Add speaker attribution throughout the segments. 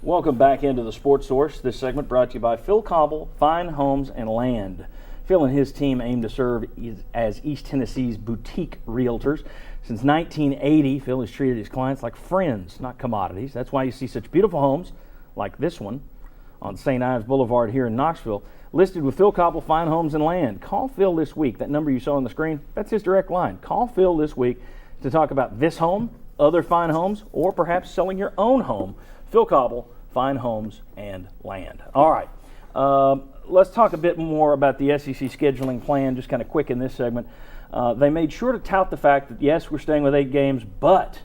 Speaker 1: Welcome back into the Sports Source. This segment brought to you by Phil Cobble, Fine Homes and Land. Phil and his team aim to serve as East Tennessee's boutique realtors. Since 1980, Phil has treated his clients like friends, not commodities. That's why you see such beautiful homes like this one on St. Ives Boulevard here in Knoxville, listed with Phil Cobble, Fine Homes and Land. Call Phil this week. That number you saw on the screen, that's his direct line. Call Phil this week to talk about this home, other fine homes, or perhaps selling your own home. Phil Cobble, Fine Homes and Land. All right, let's talk a bit more about the SEC scheduling plan, just kind of quick in this segment. They made sure to tout the fact that, yes, we're staying with 8 games, but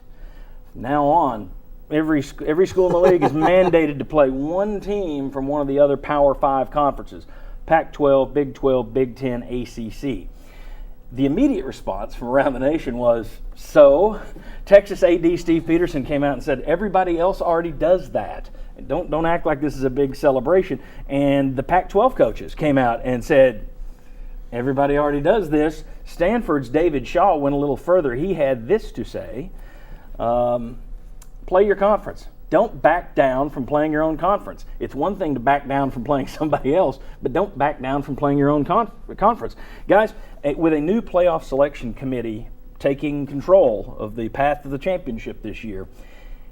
Speaker 1: now on, every school in the league is mandated to play one team from one of the other Power 5 conferences, Pac-12, Big 12, Big 10, ACC. The immediate response from around the nation was, so Texas AD Steve Peterson came out and said, everybody else already does that. Don't act like this is a big celebration. And the Pac-12 coaches came out and said, everybody already does this. Stanford's David Shaw went a little further. He had this to say, play your conference. Don't back down from playing your own conference. It's one thing to back down from playing somebody else, but don't back down from playing your own conference. Guys, with a new playoff selection committee taking control of the path to the championship this year,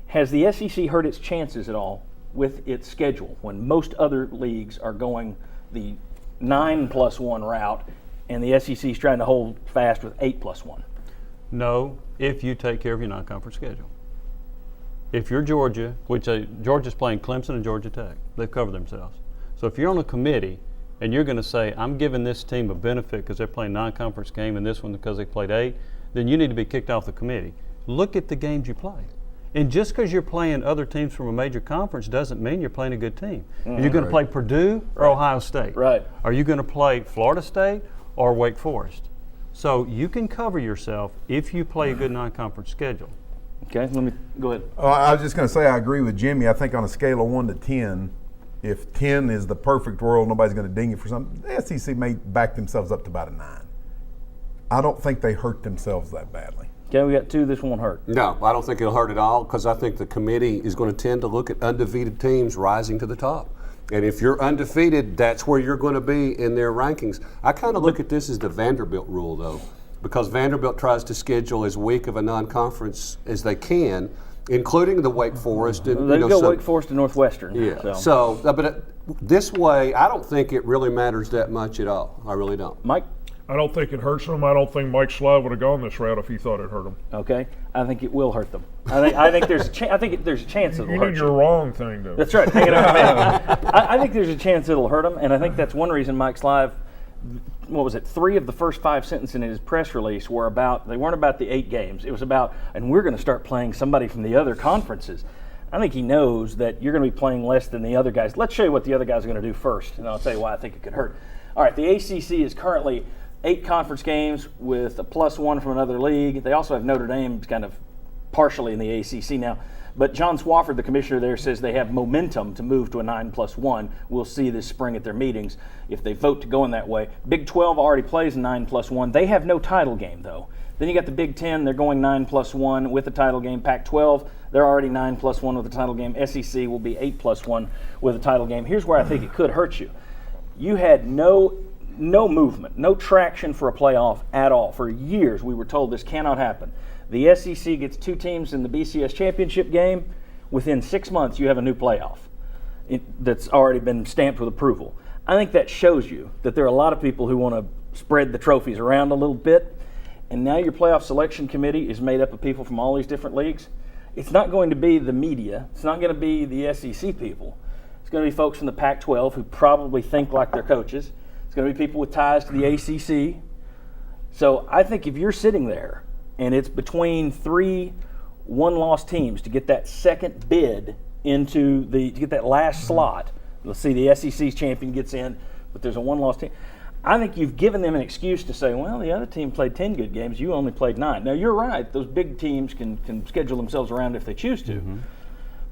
Speaker 1: has the SEC hurt its chances at all with its schedule when most other leagues are going the 9+1 route and the SEC is trying to hold fast with 8+1?
Speaker 2: No, if you take care of your non-conference schedule. If you're Georgia, which Georgia's playing Clemson and Georgia Tech, they've covered themselves. So if you're on a committee and you're going to say, I'm giving this team a benefit because they're playing non-conference game and this one because they played 8, then you need to be kicked off the committee. Look at the games you play. And just because you're playing other teams from a major conference doesn't mean you're playing a good team. Are you going to play Purdue or Ohio State?
Speaker 1: Right.
Speaker 2: Are you going to play Florida State or Wake Forest? So you can cover yourself if you play a good non-conference schedule.
Speaker 1: Okay, let me go ahead.
Speaker 3: I was just going to say I agree with Jimmy. I think on a scale of 1 to 10, if 10 is the perfect world, nobody's going to ding you for something, the SEC may back themselves up to about a 9. I don't think they hurt themselves that badly.
Speaker 1: Okay, we got 2. This won't hurt.
Speaker 4: No, I don't think it'll hurt at all because I think the committee is going to tend to look at undefeated teams rising to the top. And if you're undefeated, that's where you're going to be in their rankings. I kind of look at this as the Vanderbilt rule, though, because Vanderbilt tries to schedule as weak of a non-conference as they can, including the Wake Forest. And,
Speaker 1: They go Wake Forest and Northwestern.
Speaker 4: Yeah. But this way, I don't think it really matters that much at all. I really don't.
Speaker 1: Mike?
Speaker 5: I don't think it hurts them. I don't think Mike Schlav would have gone this route if he thought it hurt them.
Speaker 1: Okay, I think it will hurt them. I think there's there's a chance it'll hurt
Speaker 5: You need your wrong thing, though.
Speaker 1: That's right. Hang it up, man. I think there's a chance it'll hurt them, and I think that's one reason Mike Schlav, 3 of the first 5 sentences in his press release were about, they weren't about the 8 games. It was about, and we're going to start playing somebody from the other conferences. I think he knows that you're going to be playing less than the other guys. Let's show you what the other guys are going to do first, and I'll tell you why I think it could hurt. All right, the ACC is currently 8 conference games with a +1 from another league. They also have Notre Dame kind of partially in the ACC now. But John Swofford, the commissioner there, says they have momentum to move to a 9+1. We'll see this spring at their meetings if they vote to go in that way. Big 12 already plays a 9+1. They have no title game, though. Then you got the Big 10. They're going 9+1 with a title game. Pac-12, they're already 9+1 with a title game. SEC will be 8+1 with a title game. Here's where I think it could hurt you. You had no movement, no traction for a playoff at all. For years, we were told this cannot happen. The SEC gets 2 teams in the BCS championship game. Within 6 months, you have a new playoff that's already been stamped with approval. I think that shows you that there are a lot of people who want to spread the trophies around a little bit. And now your playoff selection committee is made up of people from all these different leagues. It's not going to be the media. It's not going to be the SEC people. It's going to be folks from the Pac-12 who probably think like their coaches. It's going to be people with ties to the ACC. So I think if you're sitting there and it's between 3 one-loss teams to get that second bid to get that last slot, let's see, the SEC's champion gets in, but there's a one-loss team. I think you've given them an excuse to say, well, the other team played 10 good games, you only played 9. Now, you're right. Those big teams can schedule themselves around if they choose to. Mm-hmm.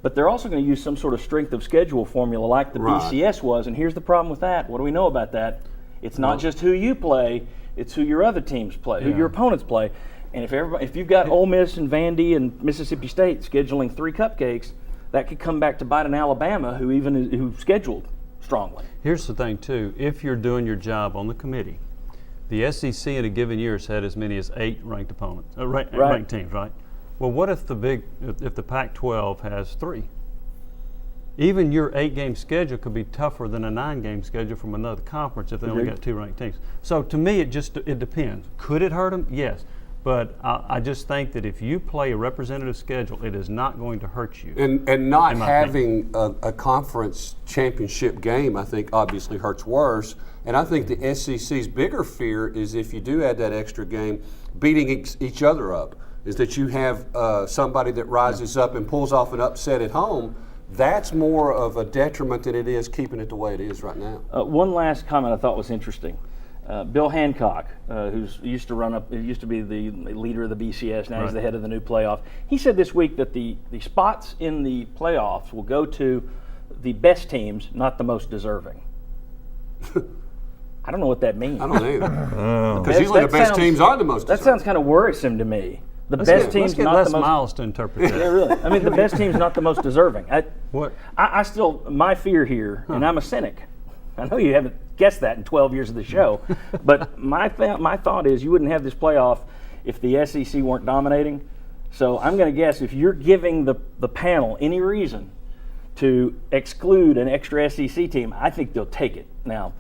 Speaker 1: But they're also going to use some sort of strength of schedule formula like the BCS was, and here's the problem with that. What do we know about that? It's not just who you play, it's who your other teams play, who your opponents play. And if you've got Ole Miss and Vandy and Mississippi State scheduling 3 cupcakes, that could come back to bite an Alabama who scheduled strongly.
Speaker 2: Here's the thing, too. If you're doing your job on the committee, the SEC in a given year has had as many as 8 ranked opponents, ranked teams, right? Well, what if if the Pac-12 has 3? Even your 8-game schedule could be tougher than a 9-game schedule from another conference if they only got 2 ranked teams. So to me, it depends. Could it hurt them? Yes. But I just think that if you play a representative schedule, it is not going to hurt you.
Speaker 4: And not
Speaker 2: in my
Speaker 4: having a conference championship game, I think, obviously hurts worse. And I think the SEC's bigger fear is if you do add that extra game, beating each other up, is that you have somebody that rises up and pulls off an upset at home. That's more of a detriment than it is keeping it the way it is right now.
Speaker 1: One last comment I thought was interesting. Bill Hancock, who used to be the leader of the BCS, now he's the head of the new playoff. He said this week that the spots in the playoffs will go to the best teams, not the most deserving. I don't know what that means.
Speaker 4: I don't either. Because usually the best teams are the most
Speaker 1: That
Speaker 4: deserving.
Speaker 1: sounds kind of worrisome to me.
Speaker 2: Let's
Speaker 1: Best team's
Speaker 2: get
Speaker 1: not
Speaker 2: Les
Speaker 1: the most.
Speaker 2: Miles to interpret that.
Speaker 1: Yeah, really. I mean, the best team's not the most deserving.
Speaker 2: What?
Speaker 1: I still, my fear here, and I'm a cynic. I know you haven't guessed that in 12 years of the show, but my thought is you wouldn't have this playoff if the SEC weren't dominating. So I'm going to guess if you're giving the panel any reason to exclude an extra SEC team, I think they'll take it. Now,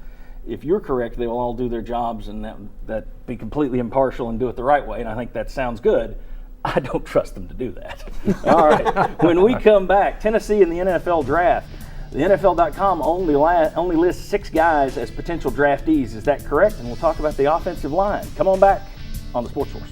Speaker 1: if you're correct, they will all do their jobs and that be completely impartial and do it the right way, and I think that sounds good. I don't trust them to do that. All right, when we come back, Tennessee in the NFL draft. The NFL.com only lists 6 guys as potential draftees. Is that correct? And we'll talk about the offensive line. Come on back on the Sports Source.